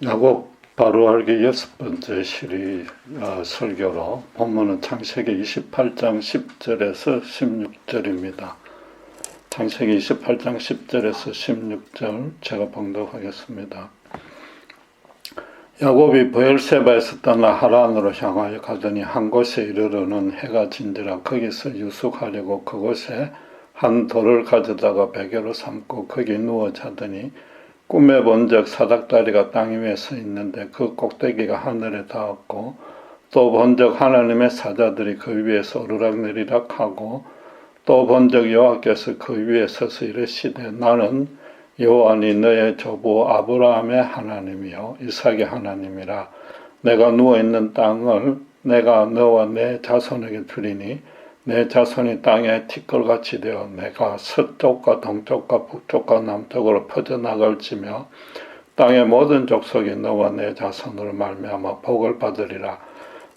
야곱 바로 알기 6번째 시리 설교로 본문은 창세기 28장 10절에서 16절입니다. 창세기 28장 10절에서 16절 제가 봉독하겠습니다. 야곱이 브엘세바에서 떠나 하란으로 향하여 가더니 한 곳에 이르러는 해가 진지라 거기서 유숙하려고 그곳에 한 돌을 가져다가 베개로 삼고 거기 누워 자더니 꿈에 본적 사닥다리가 땅 위에 서 있는데 그 꼭대기가 하늘에 닿았고 또 본적 하나님의 사자들이 그 위에서 오르락내리락 하고 또 본적 여호와께서 그 위에 서서 이르시되 나는 여호와니 너의 조부 아브라함의 하나님이요 이삭의 하나님이라. 내가 누워있는 땅을 내가 너와 내 자손에게 주리니 내 자손이 땅에 티끌같이 되어 내가 서쪽과 동쪽과 북쪽과 남쪽으로 퍼져나갈지며 땅의 모든 족속이 너와 내 자손으로 말미암아 복을 받으리라.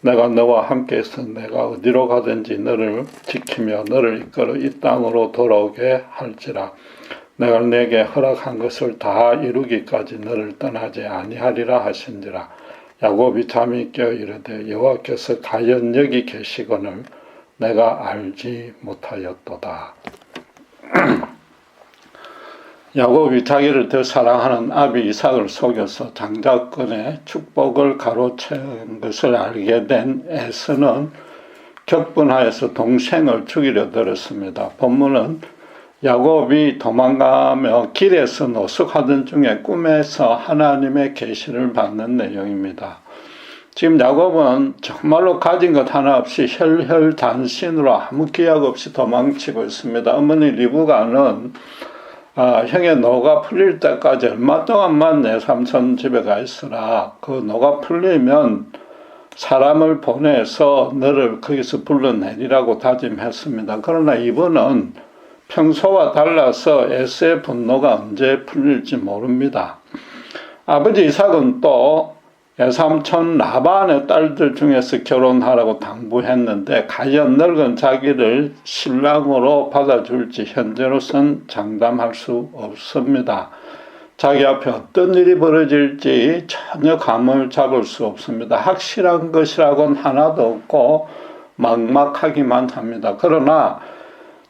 내가 너와 함께 있어 내가 어디로 가든지 너를 지키며 너를 이끌어 이 땅으로 돌아오게 할지라. 내가 내게 허락한 것을 다 이루기까지 너를 떠나지 아니하리라 하신지라. 야곱이 잠이 깨어 이르되 여호와께서 과연 여기 계시거늘 내가 알지 못하였도다. 야곱이 자기를 더 사랑하는 아비 이삭을 속여서 장자권의 축복을 가로챈 것을 알게 된 에서는 격분하여서 동생을 죽이려 들었습니다. 본문은 야곱이 도망가며 길에서 노숙하던 중에 꿈에서 하나님의 계시를 받는 내용입니다. 지금 야곱은 정말로 가진 것 하나 없이 혈혈단신으로 아무 기약 없이 도망치고 있습니다. 어머니 리브가는 형의 노가 풀릴 때까지 얼마 동안만 내 삼촌 집에 가 있으라. 그 노가 풀리면 사람을 보내서 너를 거기서 불러내리라고 다짐했습니다. 그러나 이분은 평소와 달라서 에서의 분노가 언제 풀릴지 모릅니다. 아버지 이삭은 또 외삼촌 라반의 딸들 중에서 결혼하라고 당부했는데 과연 늙은 자기를 신랑으로 받아줄지 현재로선 장담할 수 없습니다. 자기 앞에 어떤 일이 벌어질지 전혀 감을 잡을 수 없습니다. 확실한 것이라고는 하나도 없고 막막하기만 합니다. 그러나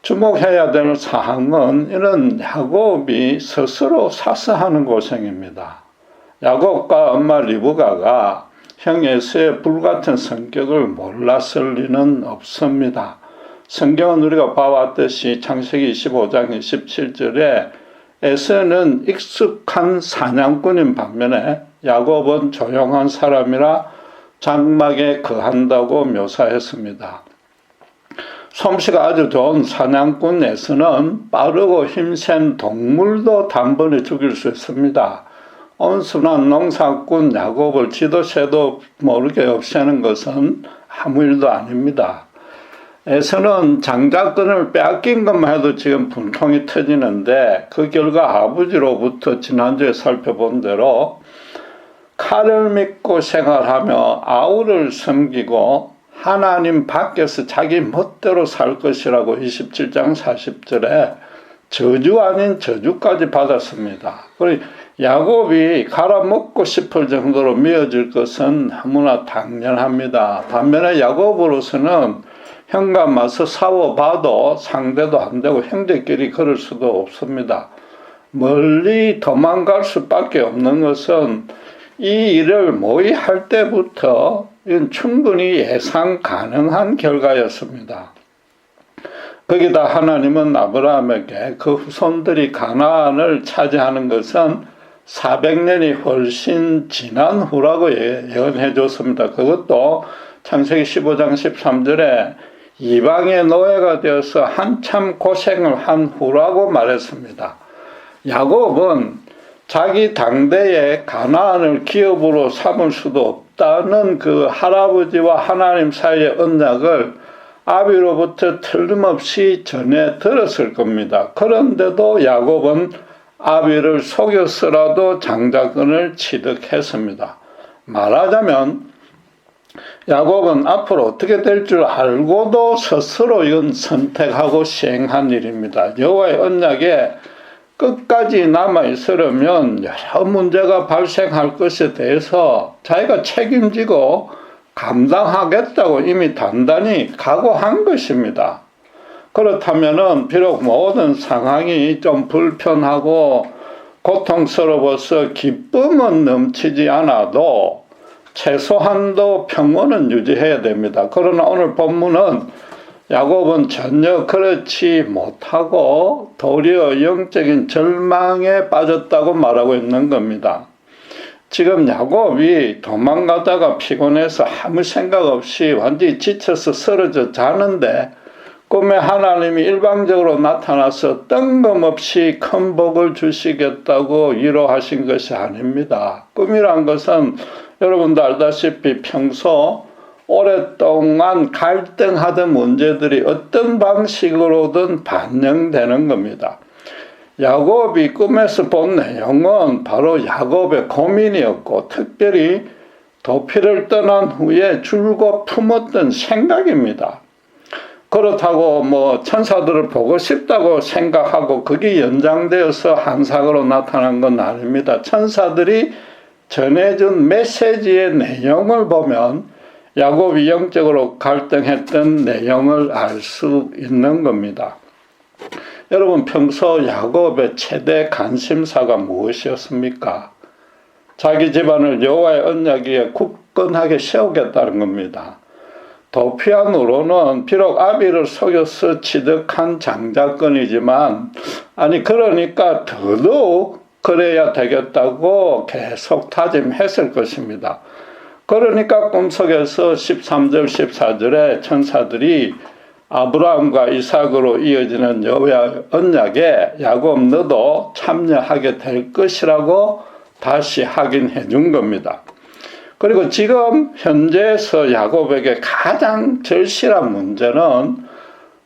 주목해야 될 사항은 이런 야곱이 스스로 사서하는 고생입니다. 야곱과 엄마 리브가가 형 에서의 불같은 성격을 몰랐을 리는 없습니다. 성경은 우리가 봐왔듯이 창세기 25장 27절에 에서는 익숙한 사냥꾼인 반면에 야곱은 조용한 사람이라 장막에 거한다고 묘사했습니다. 솜씨가 아주 좋은 사냥꾼 에서는 빠르고 힘센 동물도 단번에 죽일 수 있습니다. 온순한 농사꾼 야곱을 지도새도 모르게 없애는 것은 아무 일도 아닙니다. 에서는 장자권을 빼앗긴 것만 해도 지금 분통이 터지는데 그 결과 아버지로부터 지난주에 살펴본 대로 칼을 믿고 생활하며 아우를 섬기고 하나님 밖에서 자기 멋대로 살 것이라고 27장 40절에 저주 아닌 저주까지 받았습니다. 그리고 야곱이 갈아먹고 싶을 정도로 미워질 것은 너무나 당연합니다. 반면에 야곱으로서는 형과 맞서 싸워봐도 상대도 안 되고 형제끼리 걸을 수도 없습니다. 멀리 도망갈 수밖에 없는 것은 이 일을 모의할 때부터 이건 충분히 예상 가능한 결과였습니다. 거기다 하나님은 아브라함에게 그 후손들이 가나안을 차지하는 것은 400년이 훨씬 지난 후라고 예언해 줬습니다. 그것도 창세기 15장 13절에 이방의 노예가 되어서 한참 고생을 한 후라고 말했습니다. 야곱은 자기 당대에 가나안을 기업으로 삼을 수도 없다는 그 할아버지와 하나님 사이의 언약을 아비로부터 틀림없이 전해 들었을 겁니다. 그런데도 야곱은 아비를 속여서라도 장자권을 취득했습니다. 말하자면 야곱은 앞으로 어떻게 될 줄 알고도 스스로 이건 선택하고 시행한 일입니다. 여호와의 언약에 끝까지 남아있으려면 여러 문제가 발생할 것에 대해서 자기가 책임지고 감당하겠다고 이미 단단히 각오한 것입니다. 그렇다면은 비록 모든 상황이 좀 불편하고 고통스러워서 기쁨은 넘치지 않아도 최소한도 평온은 유지해야 됩니다. 그러나 오늘 본문은 야곱은 전혀 그렇지 못하고 도리어 영적인 절망에 빠졌다고 말하고 있는 겁니다. 지금 야곱이 도망가다가 피곤해서 아무 생각 없이 완전히 지쳐서 쓰러져 자는데 꿈에 하나님이 일방적으로 나타나서 뜬금없이 큰 복을 주시겠다고 위로하신 것이 아닙니다. 꿈이란 것은 여러분도 알다시피 평소 오랫동안 갈등하던 문제들이 어떤 방식으로든 반영되는 겁니다. 야곱이 꿈에서 본 내용은 바로 야곱의 고민이었고 특별히 도피를 떠난 후에 줄곧 품었던 생각입니다. 그렇다고 천사들을 보고 싶다고 생각하고 그게 연장되어서 한상으로 나타난 건 아닙니다. 천사들이 전해준 메시지의 내용을 보면 야곱이 영적으로 갈등했던 내용을 알 수 있는 겁니다. 여러분 평소 야곱의 최대 관심사가 무엇이었습니까? 자기 집안을 여호와의 언약 위에 굳건하게 세우겠다는 겁니다. 도피안으로는 비록 아비를 속여서 취득한 장자권이지만 그러니까 더더욱 그래야 되겠다고 계속 다짐했을 것입니다. 그러니까 꿈속에서 13절 14절에 천사들이 아브라함과 이삭으로 이어지는 여호와의 언약에 야곱 너도 참여하게 될 것이라고 다시 확인해 준 겁니다. 그리고 지금 현재에서 야곱에게 가장 절실한 문제는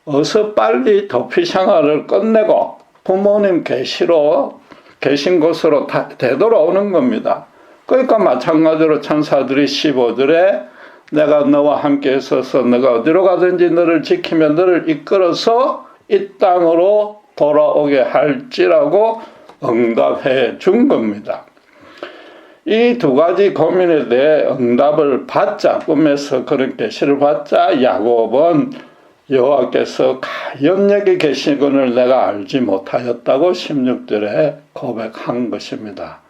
어서 빨리 도피 생활을 끝내고 부모님 계신 곳으로 되돌아오는 겁니다. 그러니까 마찬가지로 천사들이 15절에 내가 너와 함께 있어서 너가 어디로 가든지 너를 지키며 너를 이끌어서 이 땅으로 돌아오게 할지라고 응답해 준 겁니다. 이 두 가지 고민에 대해 응답을 받자 꿈에서 그런 계시를 받자 야곱은 여호와께서 가연 여기 계시거늘 내가 알지 못하였다고 16절에 고백한 것입니다.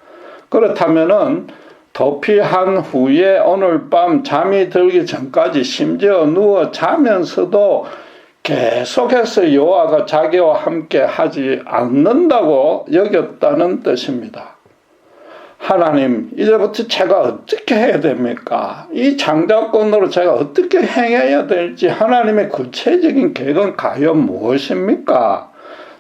그렇다면은 도피한 후에 오늘 밤 잠이 들기 전까지 심지어 누워 자면서도 계속해서 여호와가 자기와 함께 하지 않는다고 여겼다는 뜻입니다. 하나님, 이제부터 제가 어떻게 해야 됩니까? 이 장자권으로 제가 어떻게 행해야 될지 하나님의 구체적인 계획은 과연 무엇입니까?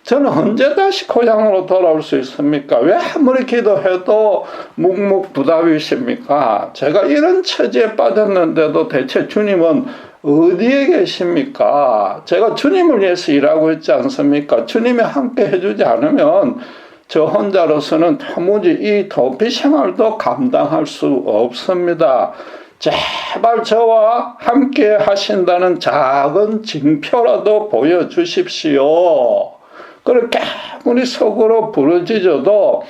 저는 언제 다시 고향으로 돌아올 수 있습니까? 왜 아무리 기도해도 묵묵부답이십니까? 제가 이런 처지에 빠졌는데도 대체 주님은 어디에 계십니까? 제가 주님을 위해서 일하고 있지 않습니까? 주님이 함께 해주지 않으면 저 혼자로서는 도무지 이 도피 생활도 감당할 수 없습니다. 제발 저와 함께 하신다는 작은 징표라도 보여주십시오. 그렇게 아무리 속으로 부르짖어도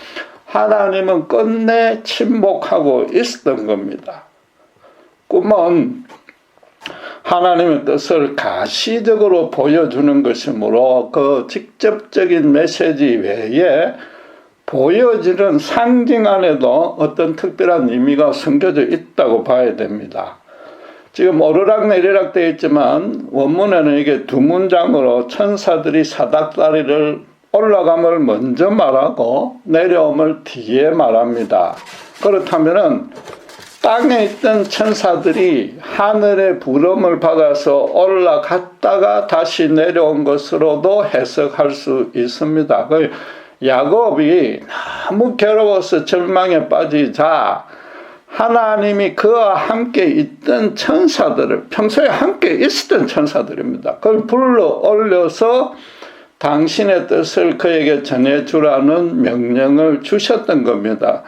하나님은 끝내 침묵하고 있었던 겁니다. 꿈은 하나님의 뜻을 가시적으로 보여주는 것이므로 그 직접적인 메시지 외에 보여지는 상징 안에도 어떤 특별한 의미가 숨겨져 있다고 봐야 됩니다. 지금 오르락내리락 되어 있지만 원문에는 이게 두 문장으로 천사들이 사닥다리를 올라감을 먼저 말하고 내려옴을 뒤에 말합니다. 그렇다면은 땅에 있던 천사들이 하늘의 부름을 받아서 올라갔다가 다시 내려온 것으로도 해석할 수 있습니다. 야곱이 너무 괴로워서 절망에 빠지자 하나님이 그와 함께 있던 천사들을, 평소에 함께 있었던 천사들입니다. 그걸 불러 올려서 당신의 뜻을 그에게 전해주라는 명령을 주셨던 겁니다.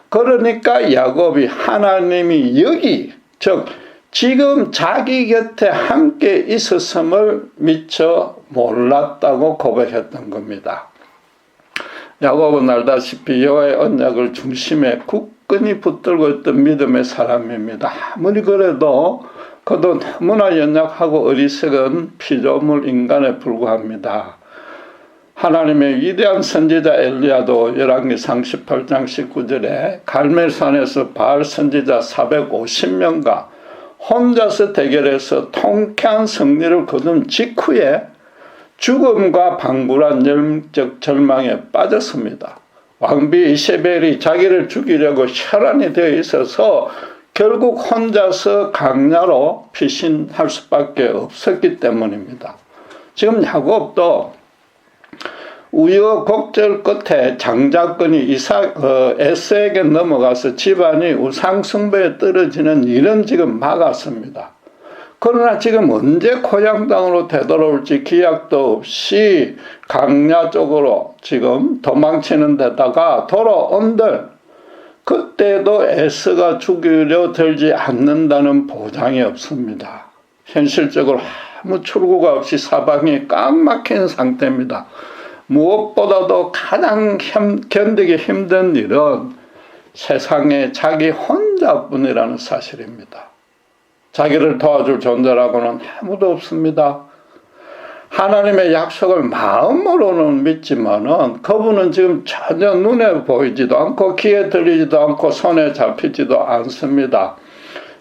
그러니까 야곱이 하나님이 여기, 즉 지금 자기 곁에 함께 있었음을 미처 몰랐다고 고백했던 겁니다. 야곱은 알다시피 여호와의 언약을 중심에 굳건히 붙들고 있던 믿음의 사람입니다. 아무리 그래도 그도 너무나 연약하고 어리석은 피조물 인간에 불과합니다. 하나님의 위대한 선지자 엘리야도 열왕기상 18장 19절에 갈멜산에서 바알 선지자 450명과 혼자서 대결해서 통쾌한 승리를 거둔 직후에 죽음과 방불한 영적 절망에 빠졌습니다. 왕비 이세벨이 자기를 죽이려고 혈안이 되어 있어서 결국 혼자서 강야로 피신할 수밖에 없었기 때문입니다. 지금 야곱도 우여곡절 끝에 장자권이 에서에게 넘어가서 집안이 우상숭배에 떨어지는 일은 지금 막았습니다. 그러나 지금 언제 고향 땅으로 되돌아올지 기약도 없이 강야 쪽으로 지금 도망치는 데다가 돌아온들 그때도 에서가 죽이려 들지 않는다는 보장이 없습니다. 현실적으로 아무 출구가 없이 사방이 꽉 막힌 상태입니다. 무엇보다도 가장 견디기 힘든 일은 세상에 자기 혼자뿐이라는 사실입니다. 자기를 도와줄 존재라고는 아무도 없습니다. 하나님의 약속을 마음으로는 믿지만은 그분은 지금 전혀 눈에 보이지도 않고 귀에 들리지도 않고 손에 잡히지도 않습니다.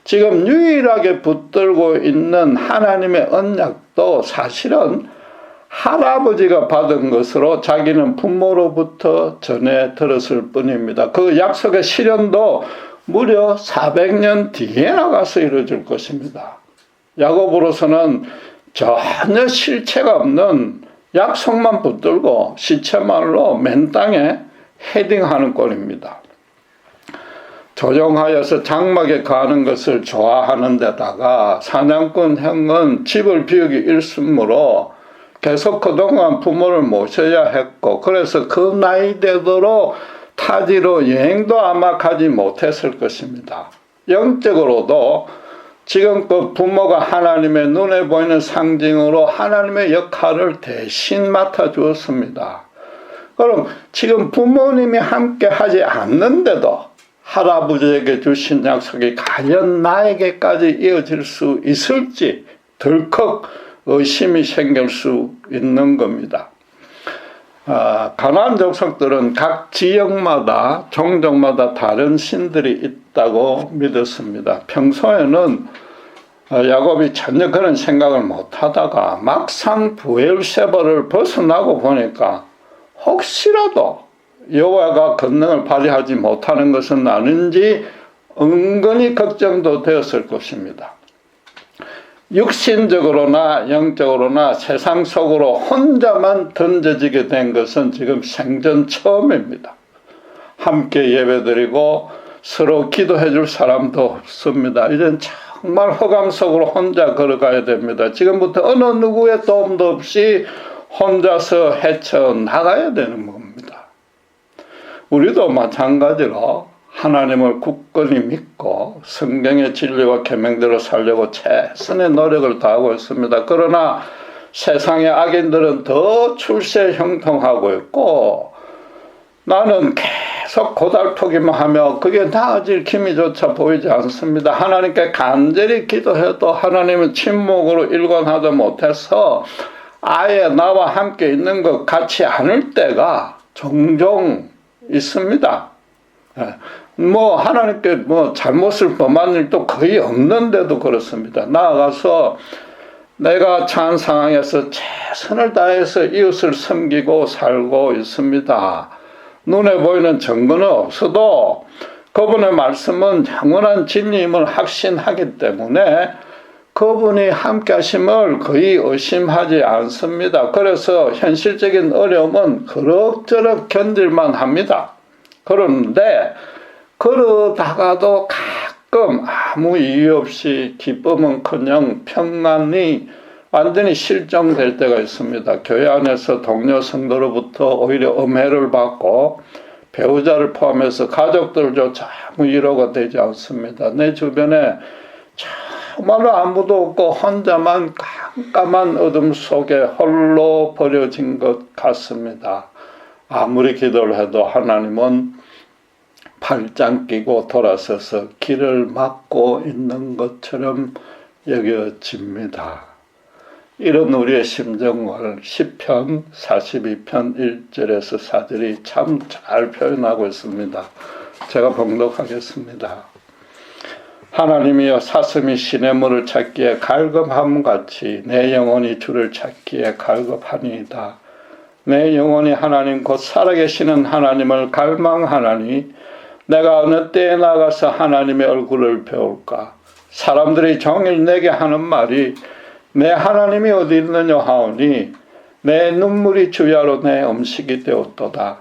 지금 유일하게 붙들고 있는 하나님의 언약도 사실은 할아버지가 받은 것으로 자기는 부모로부터 전해 들었을 뿐입니다. 그 약속의 실현도 무려 400년 뒤에 나가서 이루어질 것입니다. 야곱으로서는 전혀 실체가 없는 약속만 붙들고 시체말로 맨 땅에 헤딩하는 꼴입니다. 조용하여서 장막에 가는 것을 좋아하는 데다가 사냥꾼 형은 집을 비우기 일쑤므로 계속 그동안 부모를 모셔야 했고 그래서 그 나이 되도록 타지로 여행도 아마 가지 못했을 것입니다. 영적으로도 지금껏 부모가 하나님의 눈에 보이는 상징으로 하나님의 역할을 대신 맡아주었습니다. 그럼 지금 부모님이 함께 하지 않는데도 할아버지에게 주신 약속이 과연 나에게까지 이어질 수 있을지 덜컥 의심이 생길 수 있는 겁니다. 가나안 족속들은 각 지역마다 종족마다 다른 신들이 있다고 믿었습니다. 평소에는 야곱이 전혀 그런 생각을 못하다가 막상 브엘세바를 벗어나고 보니까 혹시라도 여호와가 권능을 발휘하지 못하는 것은 아닌지 은근히 걱정도 되었을 것입니다. 육신적으로나 영적으로나 세상 속으로 혼자만 던져지게 된 것은 지금 생전 처음입니다. 함께 예배드리고 서로 기도해 줄 사람도 없습니다. 이젠 정말 허감 속으로 혼자 걸어가야 됩니다. 지금부터 어느 누구의 도움도 없이 혼자서 헤쳐나가야 되는 겁니다. 우리도 마찬가지로 하나님을 굳건히 믿고 성경의 진리와 계명대로 살려고 최선의 노력을 다하고 있습니다. 그러나 세상의 악인들은 더 출세 형통하고 있고 나는 계속 고달프기만 하며 그게 나아질 기미조차 보이지 않습니다. 하나님께 간절히 기도해도 하나님은 침묵으로 일관하지 못해서 아예 나와 함께 있는 것 같지 않을 때가 종종 있습니다. 하나님께 잘못을 범한 일도 거의 없는데도 그렇습니다. 나아가서 내가 처한 상황에서 최선을 다해서 이웃을 섬기고 살고 있습니다. 눈에 보이는 증거는 없어도 그분의 말씀은 영원한 진리임을 확신하기 때문에 그분이 함께 하심을 거의 의심하지 않습니다. 그래서 현실적인 어려움은 그럭저럭 견딜만 합니다. 그런데 그러다가도 가끔 아무 이유 없이 기쁨은커녕 평안이 완전히 실종될 때가 있습니다. 교회 안에서 동료 성도로부터 오히려 음해를 받고 배우자를 포함해서 가족들조차 아무 위로가 되지 않습니다. 내 주변에 정말로 아무도 없고 혼자만 깜깜한 어둠 속에 홀로 버려진 것 같습니다. 아무리 기도를 해도 하나님은 팔짱 끼고 돌아서서 길을 막고 있는 것처럼 여겨집니다. 이런 우리의 심정을 시편 42편 1절에서 4절이 참 잘 표현하고 있습니다. 제가 봉독하겠습니다. 하나님이여, 사슴이 시냇물을 찾기에 갈급함같이 내 영혼이 주를 찾기에 갈급하니이다. 내 영혼이 하나님 곧 살아계시는 하나님을 갈망하나니 내가 어느 때에 나가서 하나님의 얼굴을 배울까. 사람들이 종일 내게 하는 말이 내 하나님이 어디 있느냐 하오니 내 눈물이 주야로 내 음식이 되었도다.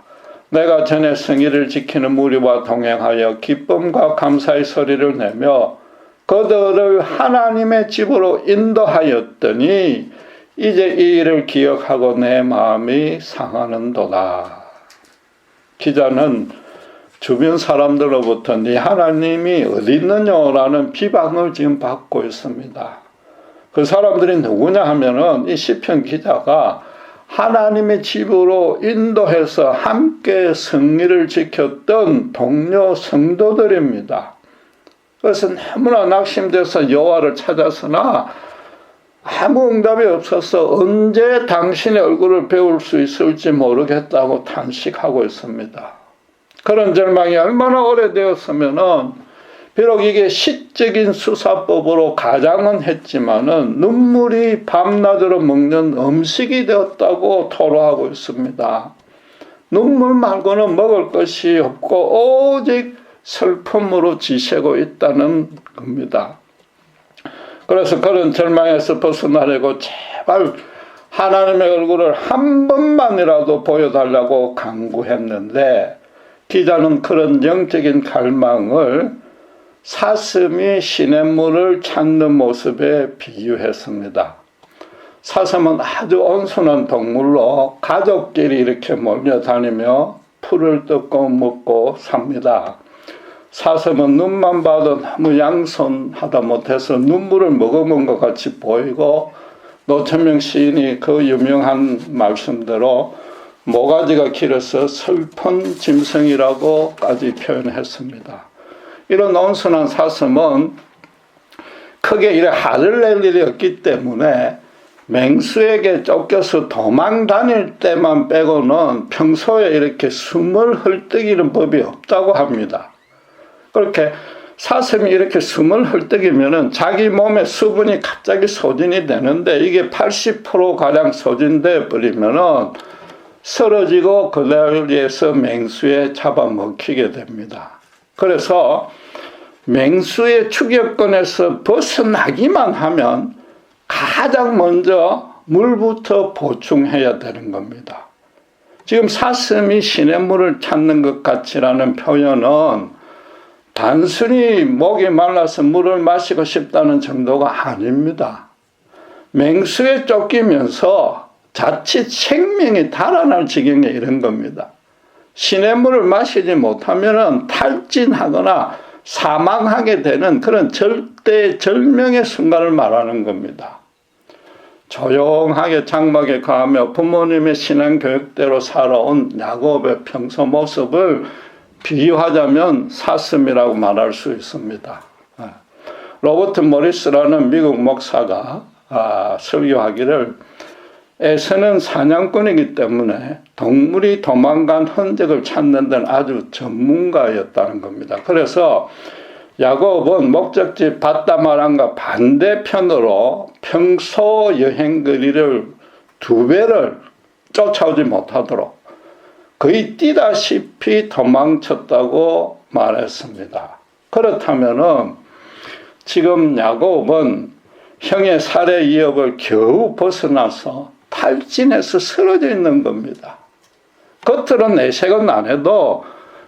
내가 전에 성의를 지키는 무리와 동행하여 기쁨과 감사의 소리를 내며 그들을 하나님의 집으로 인도하였더니 이제 이 일을 기억하고 내 마음이 상하는도다. 기자는 주변 사람들로부터 네 하나님이 어디 있느냐라는 비방을 지금 받고 있습니다. 그 사람들이 누구냐 하면은 이 시편 기자가 하나님의 집으로 인도해서 함께 성의를 지켰던 동료 성도들입니다. 그래서 너무나 낙심돼서 여호와를 찾았으나 아무 응답이 없어서 언제 당신의 얼굴을 배울 수 있을지 모르겠다고 탄식하고 있습니다. 그런 절망이 얼마나 오래되었으면은 비록 이게 시적인 수사법으로 가장은 했지만은 눈물이 밤낮으로 먹는 음식이 되었다고 토로하고 있습니다. 눈물 말고는 먹을 것이 없고 오직 슬픔으로 지새고 있다는 겁니다. 그래서 그런 절망에서 벗어나려고 제발 하나님의 얼굴을 한 번만이라도 보여달라고 간구했는데 기자는 그런 영적인 갈망을 사슴이 시냇물을 찾는 모습에 비유했습니다. 사슴은 아주 온순한 동물로 가족끼리 이렇게 몰려다니며 풀을 뜯고 먹고 삽니다. 사슴은 눈만 봐도 너무 양손하다 못해서 눈물을 머금은 것 같이 보이고 노천명 시인이 그 유명한 말씀대로 모가지가 길어서 슬픈 짐승이라고까지 표현했습니다. 이런 온순한 사슴은 크게 이래 화를 낼 일이 없기 때문에 맹수에게 쫓겨서 도망 다닐 때만 빼고는 평소에 이렇게 숨을 헐떡이는 법이 없다고 합니다. 그렇게 사슴이 이렇게 숨을 헐떡이면은 자기 몸에 수분이 갑자기 소진이 되는데 이게 80%가량 소진돼 버리면은 쓰러지고 그 자리에서 맹수에 잡아먹히게 됩니다. 그래서 맹수의 추격권에서 벗어나기만 하면 가장 먼저 물부터 보충해야 되는 겁니다. 지금 사슴이 시냇물을 찾는 것 같이라는 표현은 단순히 목이 말라서 물을 마시고 싶다는 정도가 아닙니다. 맹수에 쫓기면서 자칫 생명이 달아날 지경에 이른 겁니다. 시냇물을 마시지 못하면 탈진하거나 사망하게 되는 그런 절대절명의 순간을 말하는 겁니다. 조용하게 장막에 가며 부모님의 신앙교육대로 살아온 야곱의 평소 모습을 비유하자면 사슴이라고 말할 수 있습니다. 로버트 모리스라는 미국 목사가 설교하기를 에서는 사냥꾼이기 때문에 동물이 도망간 흔적을 찾는 데는 아주 전문가였다는 겁니다. 그래서 야곱은 목적지 바다마랑과 반대편으로 평소 여행 거리를 2배를 쫓아오지 못하도록 거의 뛰다시피 도망쳤다고 말했습니다. 그렇다면은 지금 야곱은 형의 살해 위협을 겨우 벗어나서 탈진해서 쓰러져 있는 겁니다. 겉으로는 내색은 안 해도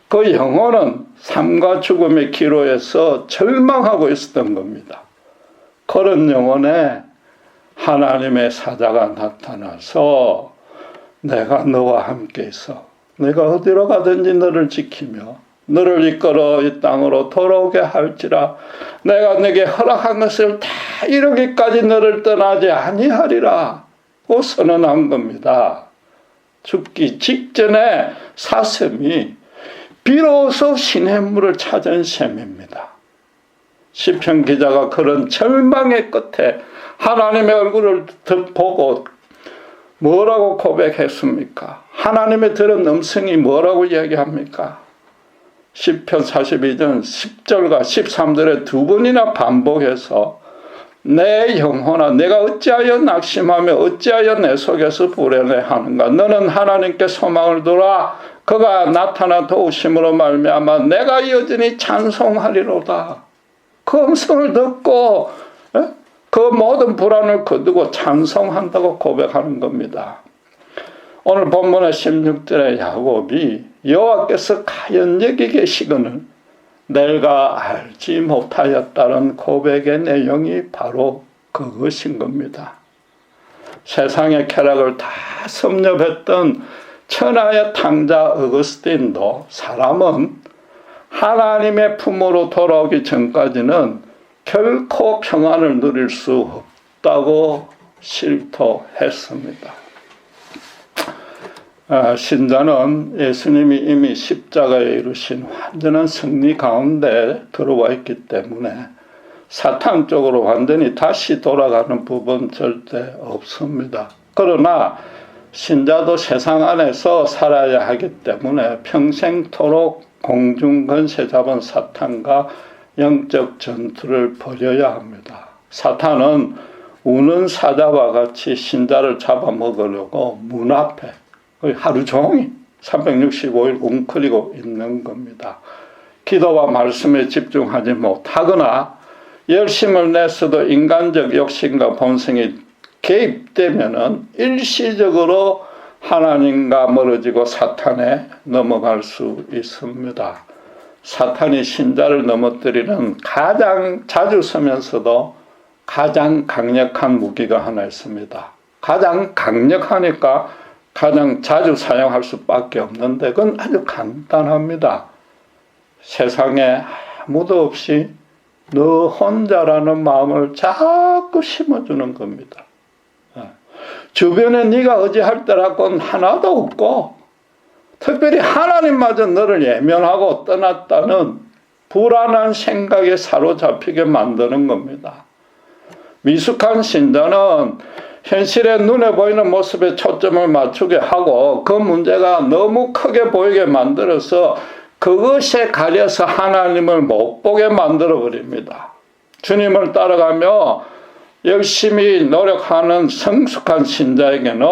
그 영혼은 삶과 죽음의 기로에서 절망하고 있었던 겁니다. 그런 영혼에 하나님의 사자가 나타나서 내가 너와 함께 있어. 내가 어디로 가든지 너를 지키며 너를 이끌어 이 땅으로 돌아오게 할지라. 내가 네게 허락한 것을 다 이루기까지 너를 떠나지 아니하리라 고 선언한 겁니다. 죽기 직전에 사슴이 비로소 시냇물을 찾은 셈입니다. 시편 기자가 그런 절망의 끝에 하나님의 얼굴을 보고 뭐라고 고백했습니까? 하나님의 들은 음성이 뭐라고 이야기합니까? 시편 42전 10절과 13절에 두 번이나 반복해서 내 영혼아 내가 어찌하여 낙심하며 어찌하여 내 속에서 불안해하는가. 너는 하나님께 소망을 두라. 그가 나타나 도우심으로 말미암아 내가 여전히 찬송하리로다. 그 음성을 듣고 그 모든 불안을 거두고 찬송한다고 고백하는 겁니다. 오늘 본문의 16절에 야곱이 여호와께서 과연 여기 계시거늘 내가 알지 못하였다는 고백의 내용이 바로 그것인 겁니다. 세상의 쾌락을 다 섭렵했던 천하의 탕자 어거스틴도 사람은 하나님의 품으로 돌아오기 전까지는 결코 평안을 누릴 수 없다고 실토했습니다. 신자는 예수님이 이미 십자가에 이루신 완전한 승리 가운데 들어와 있기 때문에 사탄 쪽으로 완전히 다시 돌아가는 부분 절대 없습니다. 그러나 신자도 세상 안에서 살아야 하기 때문에 평생토록 공중권세 잡은 사탄과 영적 전투를 벌여야 합니다. 사탄은 우는 사자와 같이 신자를 잡아먹으려고 문 앞에 하루 종일 365일 웅크리고 있는 겁니다. 기도와 말씀에 집중하지 못하거나 열심을 냈어도 인간적 욕심과 본성이 개입되면은 일시적으로 하나님과 멀어지고 사탄에 넘어갈 수 있습니다. 사탄이 신자를 넘어뜨리는 가장 자주 쓰면서도 가장 강력한 무기가 하나 있습니다. 가장 강력하니까 가장 자주 사용할 수밖에 없는데 그건 아주 간단합니다. 세상에 아무도 없이 너 혼자라는 마음을 자꾸 심어주는 겁니다. 주변에 네가 의지할 때라고는 하나도 없고 특별히 하나님마저 너를 예면하고 떠났다는 불안한 생각에 사로잡히게 만드는 겁니다. 미숙한 신자는 현실의 눈에 보이는 모습에 초점을 맞추게 하고 그 문제가 너무 크게 보이게 만들어서 그것에 가려서 하나님을 못 보게 만들어 버립니다. 주님을 따라가며 열심히 노력하는 성숙한 신자에게는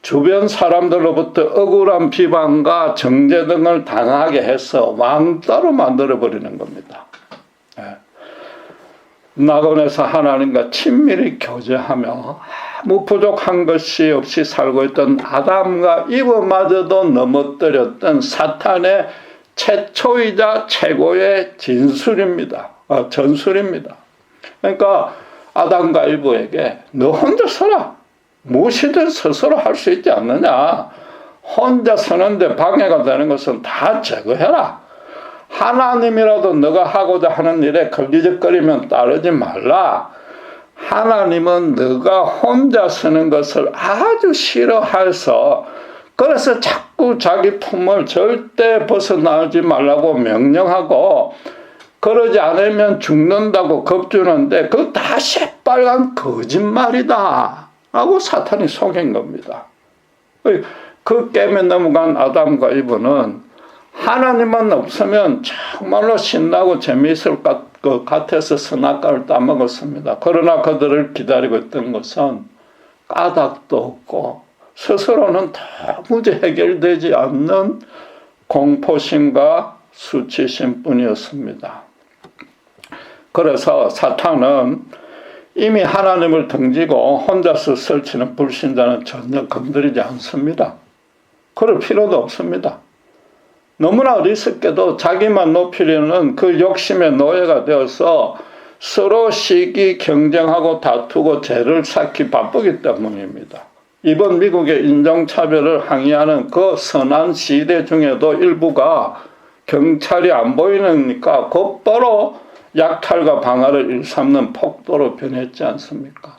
주변 사람들로부터 억울한 비방과 정죄 등을 당하게 해서 왕따로 만들어 버리는 겁니다. 낙원에서 하나님과 친밀히 교제하며 아무 부족한 것이 없이 살고 있던 아담과 이브마저도 넘어뜨렸던 사탄의 최초이자 최고의 전술입니다. 그러니까 아담과 이브에게 너 혼자 서라. 무엇이든 스스로 할 수 있지 않느냐. 혼자 서는데 방해가 되는 것은 다 제거해라. 하나님이라도 너가 하고자 하는 일에 걸리적거리면 따르지 말라. 하나님은 너가 혼자 서는 것을 아주 싫어해서 그래서 자꾸 자기 품을 절대 벗어나지 말라고 명령하고 그러지 않으면 죽는다고 겁주는데 그거 다 새빨간 거짓말이다 라고 사탄이 속인 겁니다. 그 게임에 넘어간 아담과 이브는 하나님만 없으면 정말로 신나고 재미있을 것 같아서 선악과를 따먹었습니다. 그러나 그들을 기다리고 있던 것은 까닭도 없고 스스로는 도무지 해결되지 않는 공포심과 수치심 뿐이었습니다. 그래서 사탄은 이미 하나님을 등지고 혼자서 설치는 불신자는 전혀 건드리지 않습니다. 그럴 필요도 없습니다. 너무나 어리석게도 자기만 높이려는 그 욕심의 노예가 되어서 서로 시기 경쟁하고 다투고 죄를 쌓기 바쁘기 때문입니다. 이번 미국의 인종차별을 항의하는 그 선한 시대 중에도 일부가 경찰이 안 보이니까 곧바로 약탈과 방화를 일삼는 폭도로 변했지 않습니까?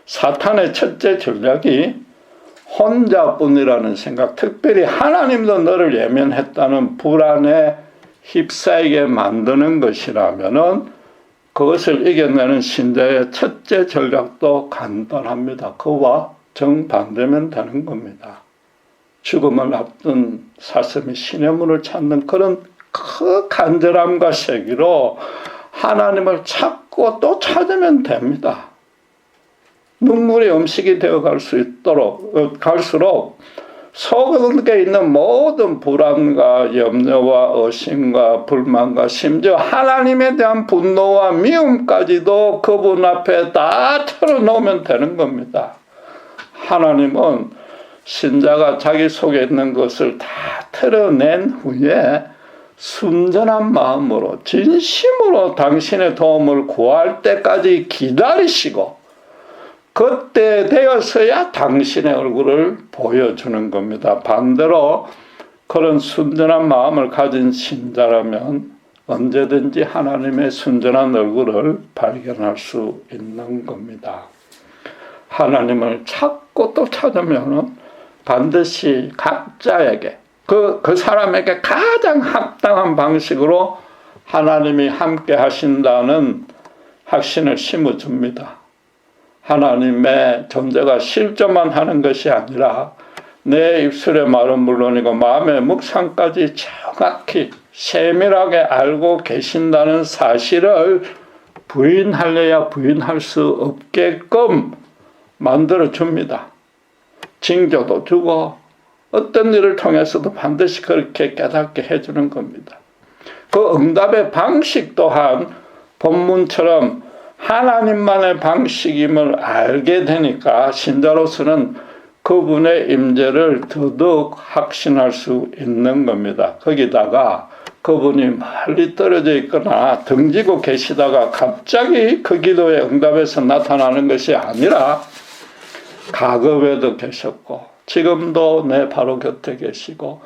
사탄의 첫째 전략이 혼자뿐이라는 생각, 특별히 하나님도 너를 예면했다는 불안에 휩싸이게 만드는 것이라면은 그것을 이겨내는 신자의 첫째 전략도 간단합니다. 그와 정반대면 되는 겁니다. 죽음을 앞둔 사슴이 신의 문을 찾는 그런 그 간절함과 세기로 하나님을 찾고 또 찾으면 됩니다. 눈물이 음식이 되어 갈수록 속에 있는 모든 불안과 염려와 의심과 불만과 심지어 하나님에 대한 분노와 미움까지도 그분 앞에 다 털어놓으면 되는 겁니다. 하나님은 신자가 자기 속에 있는 것을 다 털어낸 후에 순전한 마음으로 진심으로 당신의 도움을 구할 때까지 기다리시고 그때 되어서야 당신의 얼굴을 보여주는 겁니다. 반대로 그런 순전한 마음을 가진 신자라면 언제든지 하나님의 순전한 얼굴을 발견할 수 있는 겁니다. 하나님을 찾고 또 찾으면 반드시 각자에게 그 사람에게 가장 합당한 방식으로 하나님이 함께 하신다는 확신을 심어줍니다. 하나님의 존재가 실존만 하는 것이 아니라 내 입술의 말은 물론이고 마음의 묵상까지 정확히 세밀하게 알고 계신다는 사실을 부인하려야 부인할 수 없게끔 만들어줍니다. 징조도 주고 어떤 일을 통해서도 반드시 그렇게 깨닫게 해주는 겁니다. 그 응답의 방식 또한 본문처럼 하나님만의 방식임을 알게 되니까 신자로서는 그분의 임재를 더더욱 확신할 수 있는 겁니다. 거기다가 그분이 멀리 떨어져 있거나 등지고 계시다가 갑자기 그 기도의 응답에서 나타나는 것이 아니라 과거에도 계셨고 지금도 내 바로 곁에 계시고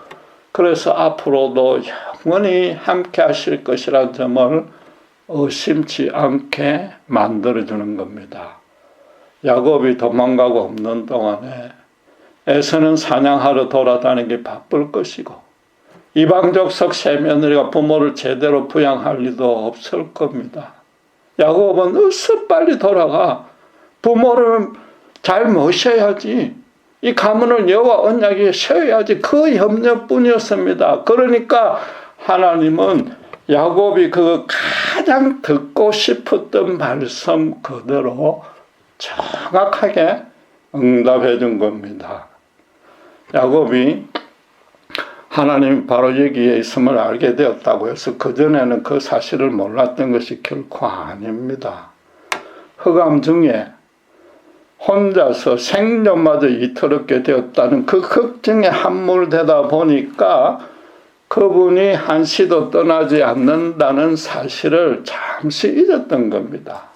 그래서 앞으로도 영원히 함께 하실 것이라는 점을 의심치 않게 만들어주는 겁니다. 야곱이 도망가고 없는 동안에 에서는 사냥하러 돌아다니기 바쁠 것이고 이방족속 세 며느리가 부모를 제대로 부양할 리도 없을 겁니다. 야곱은 어서 빨리 돌아가 부모를 잘 모셔야지 이 가문을 여호와 언약에 세워야지 그 염려뿐이었습니다. 그러니까 하나님은 야곱이 그 가장 듣고 싶었던 말씀 그대로 정확하게 응답해 준 겁니다. 야곱이 하나님이 바로 여기에 있음을 알게 되었다고 해서 그전에는 그 사실을 몰랐던 것이 결코 아닙니다. 흑암 중에 혼자서 생존마저 이토록 되었다는 그 걱정에 함몰되다 보니까 그분이 한시도 떠나지 않는다는 사실을 잠시 잊었던 겁니다.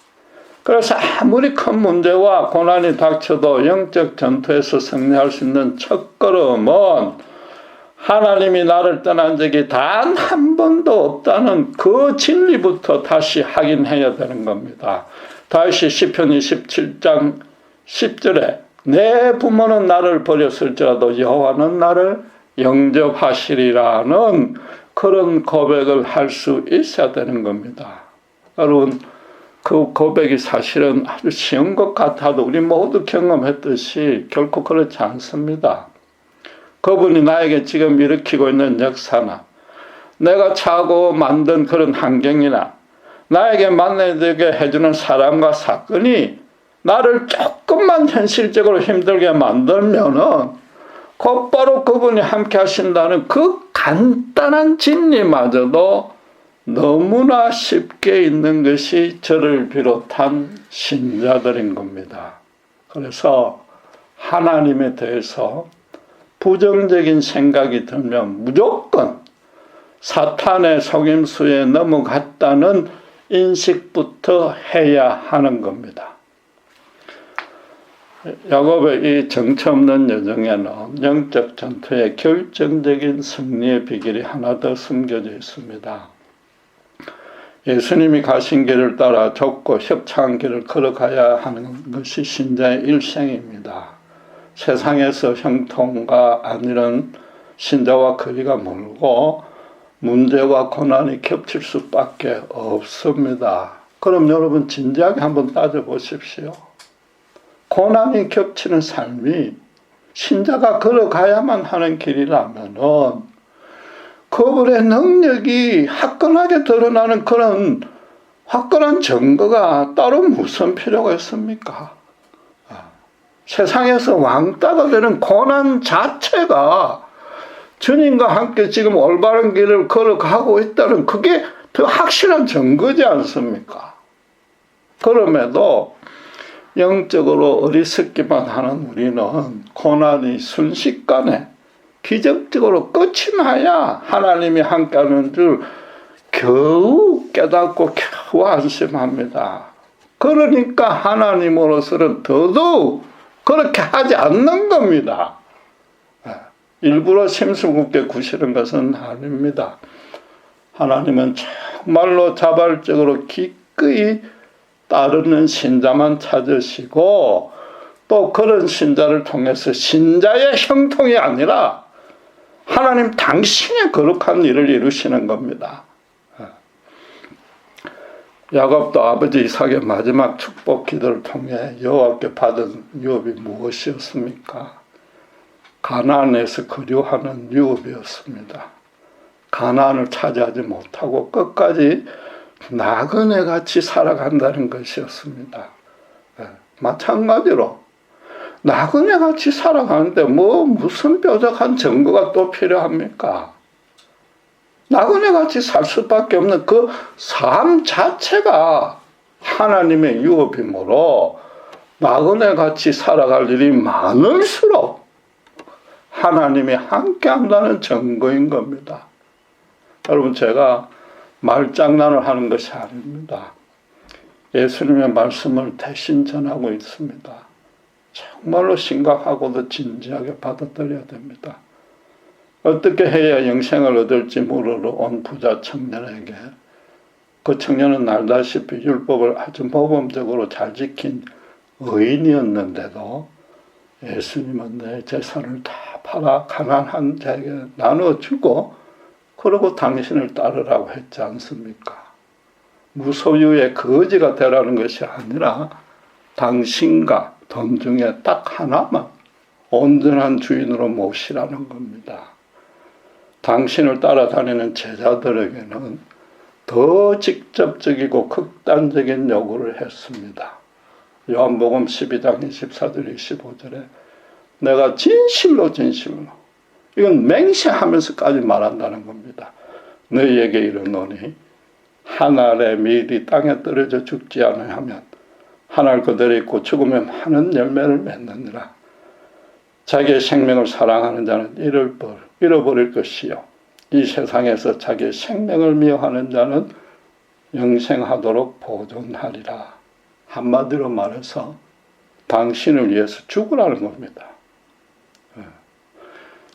그래서 아무리 큰 문제와 고난이 닥쳐도 영적 전투에서 승리할 수 있는 첫걸음은 하나님이 나를 떠난 적이 단 한 번도 없다는 그 진리부터 다시 확인해야 되는 겁니다. 다시 시편 27장 10절에 내 부모는 나를 버렸을지라도 여호와는 나를 영접하시리라는 그런 고백을 할 수 있어야 되는 겁니다. 여러분 그 고백이 사실은 아주 쉬운 것 같아도 우리 모두 경험했듯이 결코 그렇지 않습니다. 그분이 나에게 지금 일으키고 있는 역사나 내가 차고 만든 그런 환경이나 나에게 만나게 해주는 사람과 사건이 나를 조금만 현실적으로 힘들게 만들면은 곧바로 그분이 함께 하신다는 그 간단한 진리마저도 너무나 쉽게 있는 것이 저를 비롯한 신자들인 겁니다. 그래서 하나님에 대해서 부정적인 생각이 들면 무조건 사탄의 속임수에 넘어갔다는 인식부터 해야 하는 겁니다. 야곱의 이 정처 없는 여정에는 영적 전투의 결정적인 승리의 비결이 하나 더 숨겨져 있습니다. 예수님이 가신 길을 따라 좁고 협착한 길을 걸어가야 하는 것이 신자의 일생입니다. 세상에서 형통과 안일한 신자와 거리가 멀고 문제와 고난이 겹칠 수밖에 없습니다. 그럼 여러분 진지하게 한번 따져보십시오. 고난이 겹치는 삶이 신자가 걸어가야만 하는 길이라면은 그분의 능력이 화끈하게 드러나는 그런 화끈한 증거가 따로 무슨 필요가 있습니까? 세상에서 왕따가 되는 고난 자체가 주님과 함께 지금 올바른 길을 걸어가고 있다는 그게 더 확실한 증거지 않습니까? 그럼에도 영적으로 어리석기만 하는 우리는 고난이 순식간에 기적적으로 끝이 나야 하나님이 함께하는 줄 겨우 깨닫고 겨우 안심합니다. 그러니까 하나님으로서는 더더욱 그렇게 하지 않는 겁니다. 일부러 심술궂게 구시는 것은 아닙니다. 하나님은 정말로 자발적으로 기꺼이 따르는 신자만 찾으시고 또 그런 신자를 통해서 신자의 형통이 아니라 하나님 당신의 거룩한 일을 이루시는 겁니다. 야곱도 아버지 이삭의 마지막 축복 기도를 통해 여호와께 받은 유업이 무엇이었습니까? 가나안에서 거류하는 유업이었습니다. 가나안을 차지하지 못하고 끝까지 나그네같이 살아간다는 것이었습니다. 마찬가지로 나그네같이 살아가는데 무슨 뾰족한 증거가 또 필요합니까? 나그네같이 살 수밖에 없는 그 삶 자체가 하나님의 유업이므로 나그네같이 살아갈 일이 많을수록 하나님이 함께한다는 증거인 겁니다. 여러분 제가 말장난을 하는 것이 아닙니다. 예수님의 말씀을 대신 전하고 있습니다. 정말로 심각하고도 진지하게 받아들여야 됩니다. 어떻게 해야 영생을 얻을지 물으러 온 부자 청년에게 그 청년은 알다시피 율법을 아주 모범적으로 잘 지킨 의인이었는데도 예수님은 내 재산을 다 팔아 가난한 자에게 나눠주고 그러고 당신을 따르라고 했지 않습니까? 무소유의 거지가 되라는 것이 아니라 당신과 돈 중에 딱 하나만 온전한 주인으로 모시라는 겁니다. 당신을 따라다니는 제자들에게는 더 직접적이고 극단적인 요구를 했습니다. 요한복음 12장 24절 25절에 내가 진실로 이건 맹세하면서까지 말한다는 겁니다. 너희에게 이르노니 한 알의 밀이 땅에 떨어져 죽지 아니하면 한 알 그대로 있고 죽으면 많은 열매를 맺느니라. 자기의 생명을 사랑하는 자는 잃어버릴 것이요 이 세상에서 자기의 생명을 미워하는 자는 영생하도록 보존하리라. 한마디로 말해서 당신을 위해서 죽으라는 겁니다.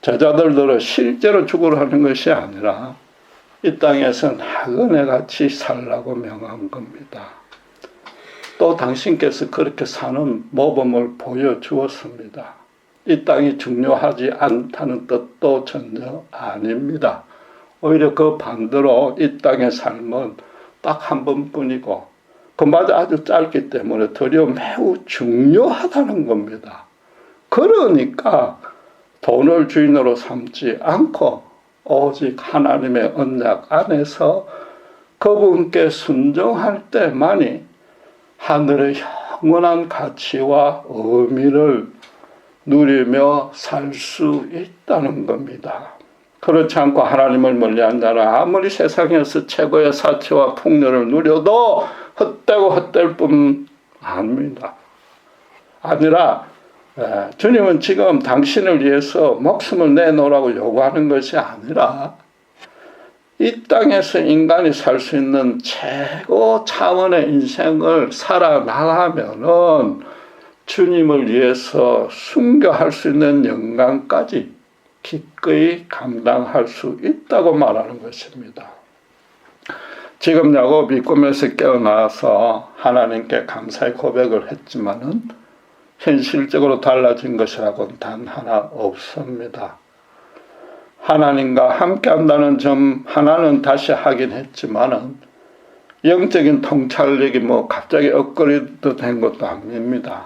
제자들도 실제로 죽으라는 것이 아니라 이 땅에서 나그네같이 살라고 명한 겁니다. 또 당신께서 그렇게 사는 모범을 보여주었습니다. 이 땅이 중요하지 않다는 뜻도 전혀 아닙니다. 오히려 그 반대로 이 땅의 삶은 딱 한 번뿐이고 그마저 아주 짧기 때문에 도리어 매우 중요하다는 겁니다. 그러니까 돈을 주인으로 삼지 않고 오직 하나님의 언약 안에서 그분께 순종할 때만이 하늘의 영원한 가치와 의미를 누리며 살 수 있다는 겁니다. 그렇지 않고 하나님을 멀리한 자는 아무리 세상에서 최고의 사치와 풍요를 누려도 헛되고 헛될 뿐 아닙니다. 아니라 주님은 지금 당신을 위해서 목숨을 내놓으라고 요구하는 것이 아니라 이 땅에서 인간이 살 수 있는 최고 차원의 인생을 살아나가면은 주님을 위해서 순교할 수 있는 영광까지 기꺼이 감당할 수 있다고 말하는 것입니다. 지금 야곱이 꿈에서 깨어나서 하나님께 감사의 고백을 했지만은 현실적으로 달라진 것이라고는 단 하나 없습니다. 하나님과 함께 한다는 점 하나는 다시 하긴 했지만은 영적인 통찰력이 갑자기 업그레이드 된 것도 아닙니다.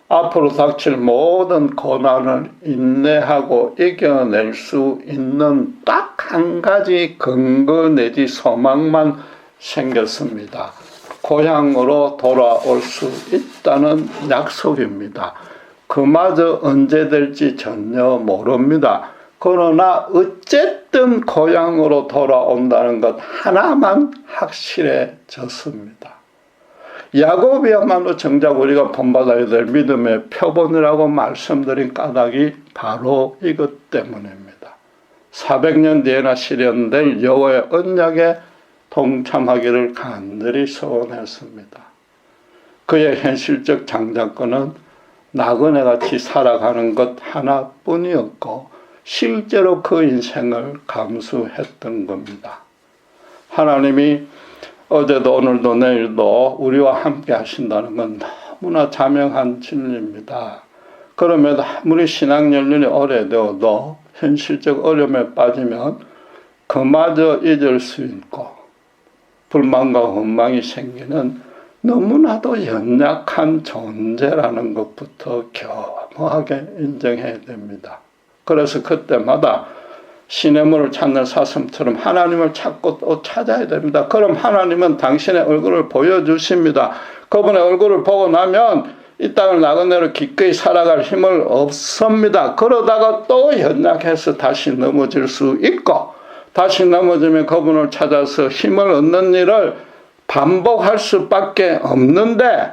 앞으로 닥칠 모든 고난을 인내하고 이겨낼 수 있는 딱 한 가지 근거 내지 소망만 생겼습니다. 고향으로 돌아올 수 있다는 약속입니다. 그마저 언제 될지 전혀 모릅니다. 그러나 어쨌든 고향으로 돌아온다는 것 하나만 확실해졌습니다. 야곱이야말로 정작 우리가 본받아야 될 믿음의 표본이라고 말씀드린 까닭이 바로 이것 때문입니다. 400년 뒤에나 실현될 여호와의 언약에 동참하기를 간절히 소원했습니다. 그의 현실적 장자권은 나그네같이 살아가는 것 하나뿐이었고 실제로 그 인생을 감수했던 겁니다. 하나님이 어제도 오늘도 내일도 우리와 함께 하신다는 건 너무나 자명한 진리입니다. 그럼에도 아무리 신앙 연륜이 오래되어도 현실적 어려움에 빠지면 그마저 잊을 수 있고 불만과 원망이 생기는 너무나도 연약한 존재라는 것부터 겸허하게 인정해야 됩니다. 그래서 그때마다 시냇물을 찾는 사슴처럼 하나님을 찾고 또 찾아야 됩니다. 그럼 하나님은 당신의 얼굴을 보여주십니다. 그분의 얼굴을 보고 나면 이 땅을 나그네로 기꺼이 살아갈 힘을 없습니다. 그러다가 또 연약해서 다시 넘어질 수 있고 다시 넘어지면 그분을 찾아서 힘을 얻는 일을 반복할 수밖에 없는데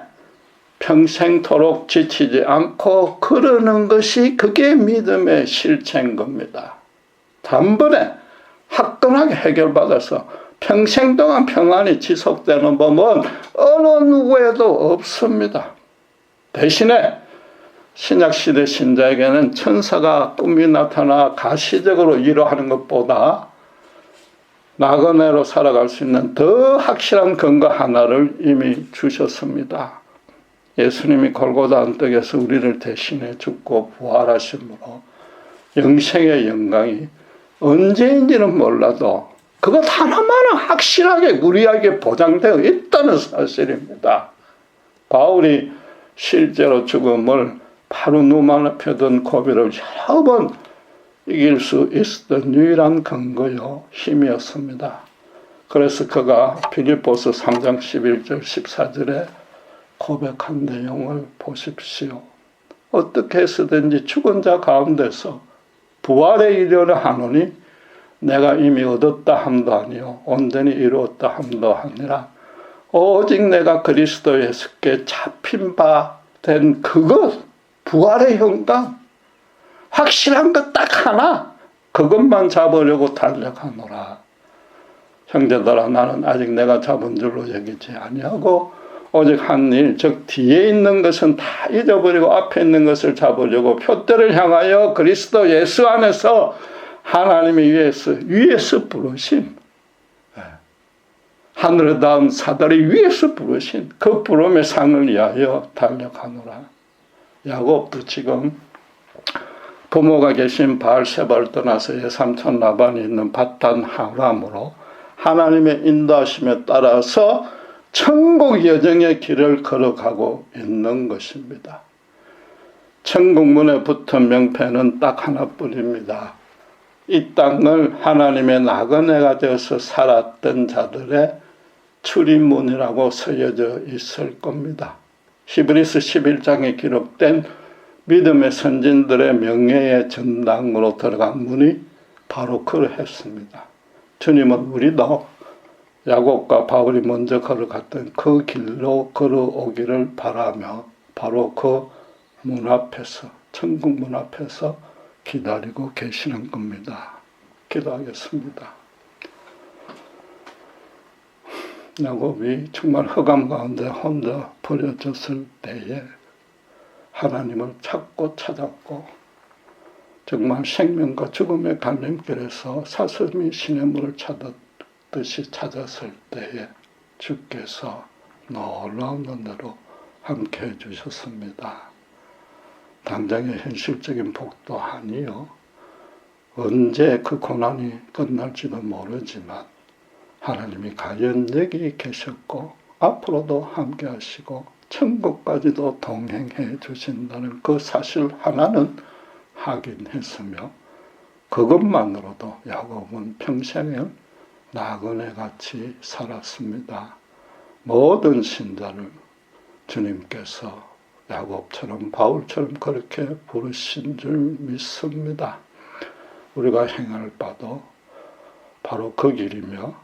평생토록 지치지 않고 그러는 것이 그게 믿음의 실체인 겁니다. 단번에 화끈하게 해결받아서 평생 동안 평안이 지속되는 법은 어느 누구에도 없습니다. 대신에 신약시대 신자에게는 천사가 꿈이 나타나 가시적으로 위로하는 것보다 나그네로 살아갈 수 있는 더 확실한 근거 하나를 이미 주셨습니다. 예수님이 골고다 언덕에서 우리를 대신해 죽고 부활하심으로 영생의 영광이 언제인지는 몰라도 그것 하나만은 확실하게 우리에게 보장되어 있다는 사실입니다. 바울이 실제로 죽음을 바로 눈만 앞에 둔 고비를 여러 번 이길 수 있었던 유일한 근거요 힘이었습니다. 그래서 그가 빌립보서 3장 11절 14절에 고백한 내용을 보십시오. 어떻게 해서든지 죽은 자 가운데서 부활에 이르려 하노니 내가 이미 얻었다 함도 아니요 온전히 이루었다 함도 아니라 오직 내가 그리스도 예수께 잡힌 바 된 그것, 부활의 영광, 확실한 것 딱 하나, 그것만 잡으려고 달려가노라. 형제들아, 나는 아직 내가 잡은 줄로 여기지 아니하고 오직 한 일, 즉 뒤에 있는 것은 다 잊어버리고 앞에 있는 것을 잡으려고 표대를 향하여 그리스도 예수 안에서 하나님의 위에서 부르신, 하늘에 닿은 사다리 위에서 부르신 그 부름의 상을 위하여 달려가노라. 야곱도 지금 부모가 계신 바알세바를 떠나서 외삼촌 라반이 있는 밧단 하람으로 하나님의 인도하심에 따라서 천국 여정의 길을 걸어가고 있는 것입니다. 천국 문에 붙은 명패는 딱 하나뿐입니다. 이 땅을 하나님의 나그네가 되어서 살았던 자들의 출입문이라고 쓰여져 있을 겁니다. 히브리서 11장에 기록된 믿음의 선진들의 명예의 전당으로 들어간 문이 바로 그러했습니다. 주님은 우리도 야곱과 바울이 먼저 걸어갔던 그 길로 걸어오기를 바라며 바로 그 문 앞에서, 천국 문 앞에서 기다리고 계시는 겁니다. 기도하겠습니다. 야곱이 정말 흑암 가운데 혼자 버려졌을 때에 하나님을 찾고 찾았고 정말 생명과 죽음의 갈림길에서 사슴이 시냇물을 찾았듯이 찾았을 때에 주께서 놀라운 은혜로 함께 해주셨습니다. 당장의 현실적인 복도 아니요. 언제 그 고난이 끝날지도 모르지만 하나님이 과연 여기 계셨고 앞으로도 함께 하시고 천국까지도 동행해 주신다는 그 사실 하나는 확인했으며 그것만으로도 야곱은 평생을 나그네같이 살았습니다. 모든 신자를 주님께서 야곱처럼 바울처럼 그렇게 부르신 줄 믿습니다. 우리가 행할 바도 바로 그 길이며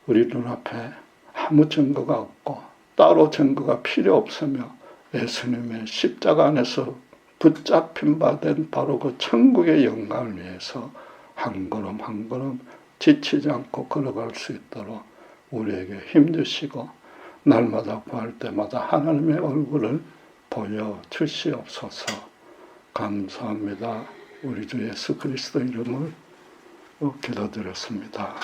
우리 눈앞에 아무 증거가 없고 따로 증거가 필요 없으며 예수님의 십자가 안에서 붙잡힌 바 된 바로 그 천국의 영광을 위해서 한 걸음 한 걸음 지치지 않고 걸어갈 수 있도록 우리에게 힘주시고 날마다 구할 때마다 하나님의 얼굴을 보여주시옵소서. 감사합니다. 우리 주 예수 그리스도 이름을 기도드렸습니다.